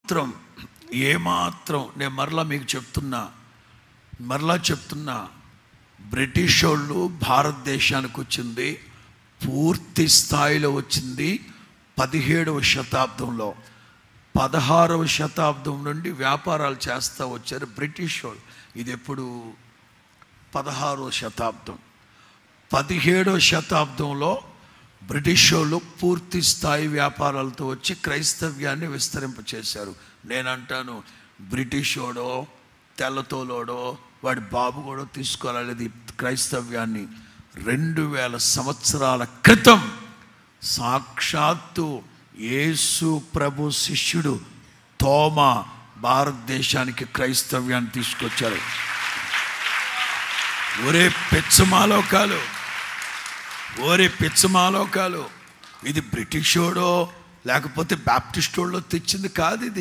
మాత్రం ఏమాత్రం నేను మరలా చెప్తున్నా బ్రిటిష్ వాళ్ళు భారతదేశానికి వచ్చింది పూర్తి స్థాయిలో వచ్చింది 17వ శతాబ్దంలో. 16వ శతాబ్దం నుండి వ్యాపారాలు చేస్తూ వచ్చారు బ్రిటిష్ వాళ్ళు. ఇది ఎప్పుడు 16వ శతాబ్దం. 17వ శతాబ్దంలో బ్రిటిష్ వాళ్ళు పూర్తి స్థాయి వ్యాపారాలతో వచ్చి క్రైస్తవ్యాన్ని విస్తరింపచేశారు. నేనంటాను, బ్రిటిష్ వాడో తెల్లతోలోడో వాడి బాబు కూడా తీసుకోవాలనేది క్రైస్తవ్యాన్ని. 2000 సంవత్సరాల క్రితం సాక్షాత్తు యేసు ప్రభు శిష్యుడు తోమా భారతదేశానికి క్రైస్తవ్యాన్ని తీసుకొచ్చారు. ఒరే పిచ్చమాలోకాలు, ఇది బ్రిటిష్ వాడో లేకపోతే బ్యాప్టిస్ట్ వాళ్ళో తెచ్చింది కాదు. ఇది